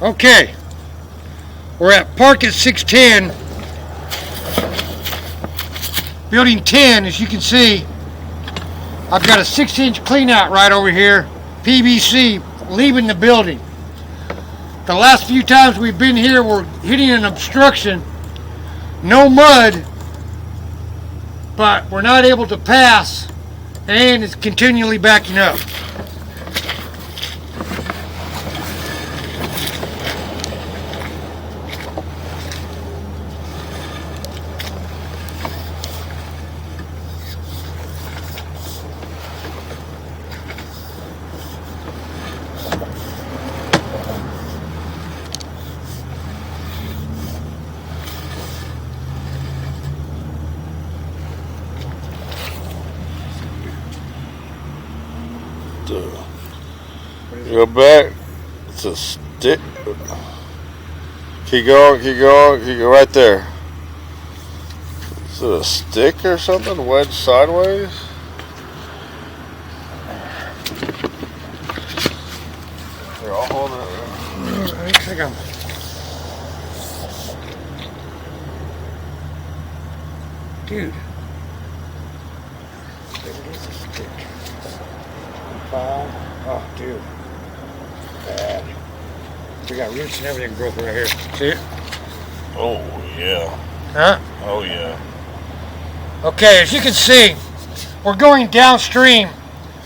Okay, we're at Park at 610, building 10. As you can see, I've got a 6-inch clean out right over here, PVC, leaving the building. The last few times we've been here, we're hitting an obstruction. No mud, but we're not able to pass, and it's continually backing up. Go back. It's a stick. Keep going, keep going, keep going right there. Is it a stick or something wedged sideways? Here, I'll hold it. I think I'm... Dude. There it is, a stick. 5. Oh, dude. Bad. We got roots and everything growth right here. See it? Oh, yeah. Huh? Oh, yeah. Okay, as you can see, we're going downstream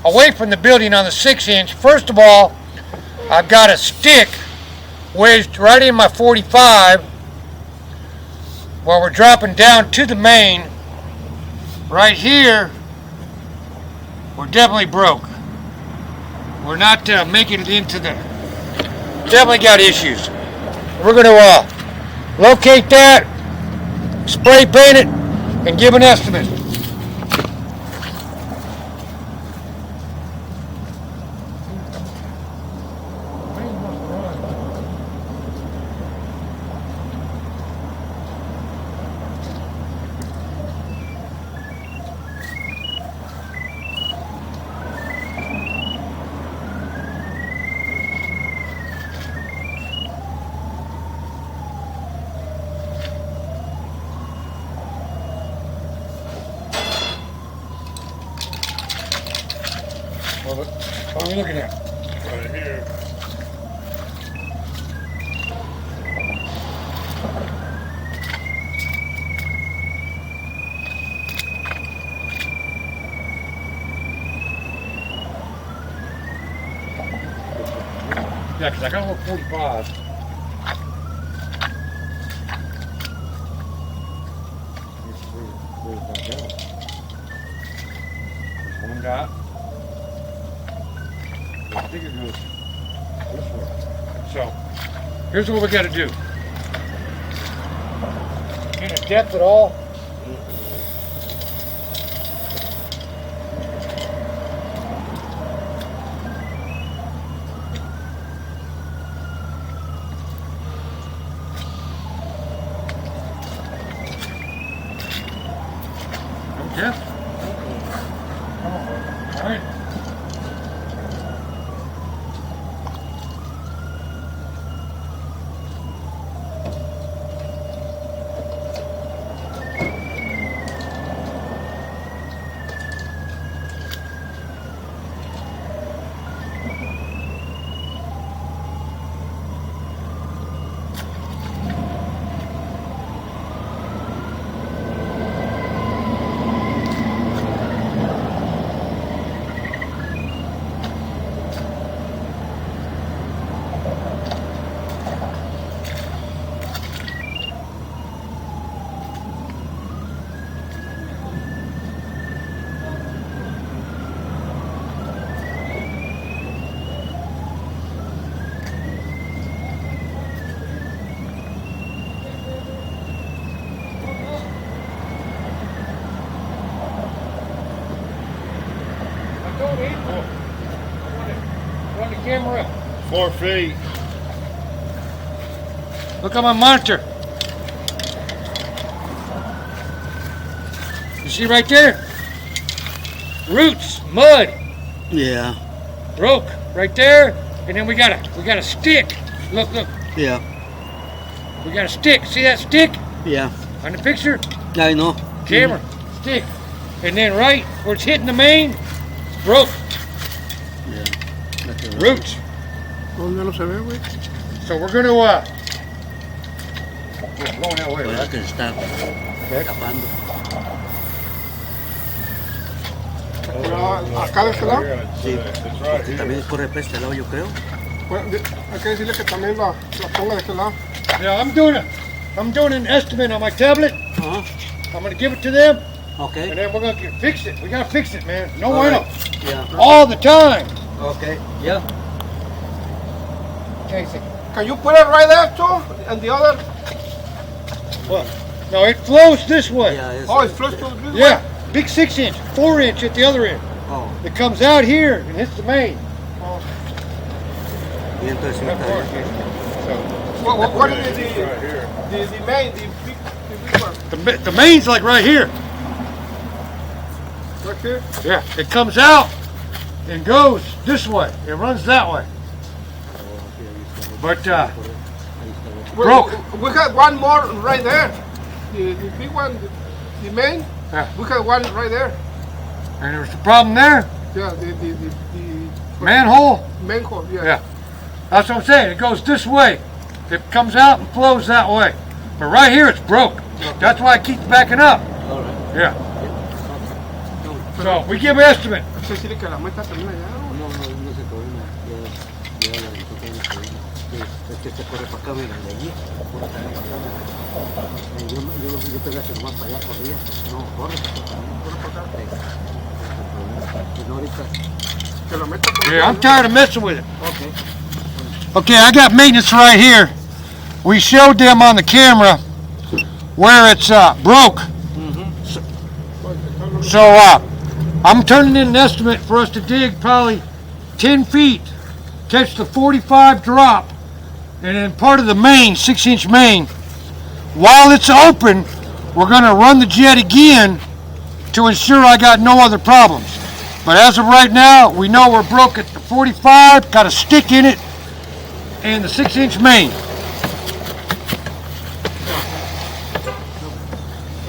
away from the building on the 6-inch. First of all, I've got a stick wedged right in my 45 while we're dropping down to the main. Right here, we're definitely broke. We're not making it into the... Definitely got issues. We're going to locate that, spray paint it, and give an estimate. What are we looking at? Right here. Yeah, because I got a little 45. Where's that going? There's one dot. I think it goes this way. So, here's what we got to do. Any depth at all? No depth? Come on. All right. Run the camera up. 4 feet. Look at my monitor. You see right there? Roots, mud. Yeah. Broke right there, and then we got a stick. Look, look. Yeah. We got a stick. See that stick Yeah. on the picture? I know. Camera, stick. And then right where it's hitting the main, it's broke. Yeah. That's it. Roots. ¿Dónde no se ve, güey? So we're gonna we're going that way, Por eso right? que se está tapando. Acá de este lado. Sí. Porque también corre para este lado, yo creo. Bueno, hay que decirle que también la ponga de este lado. Yeah, I'm doing an estimate on my tablet. Uh-huh. I'm gonna give it to them, Okay. and then we're gonna fix it. We gotta fix it, man. No All bueno. right. Yeah. All the time. Okay. Yeah. Casey. Can you put it right there too? And the other? What? No, it flows this way. Yeah. It's, Oh, it's flush to this way? Yeah, big 6-inch, 4-inch at the other end. Oh. It comes out here and hits the main. Y entonces sí está bien. What is the main, the big one? The main's like right here. Right here? Yeah, it comes out and goes this way. It runs that way. But broke. We had one more right there. The big one, the main. Yeah. We had one right there. And there was a problem there. Yeah, the Manhole. main hole. Yeah. Yeah. That's what I'm saying. It goes this way. It comes out and flows that way. But right here it's broke. That's why it keeps backing up. All right. Yeah. So we give an estimate. Hay que decirle que la meta también allá. No se problema. Ya la aventó todo el problema. Es que se corre para acá, mira, de allí. Por acá, yo te voy a hacer más para allá, corría. No, corre para acá. Y no ahorita. Que la meta Yeah, I'm tired of messing with it. Okay. Okay, I got maintenance right here. We showed them on the camera where it's broke. So I'm turning in an estimate for us to dig probably 10 feet, catch the 45 drop, and then part of the main, 6-inch main. While it's open, we're gonna run the jet again to ensure I got no other problems. But as of right now, we know we're broke at the 45, got a stick in it, and the 6-inch main.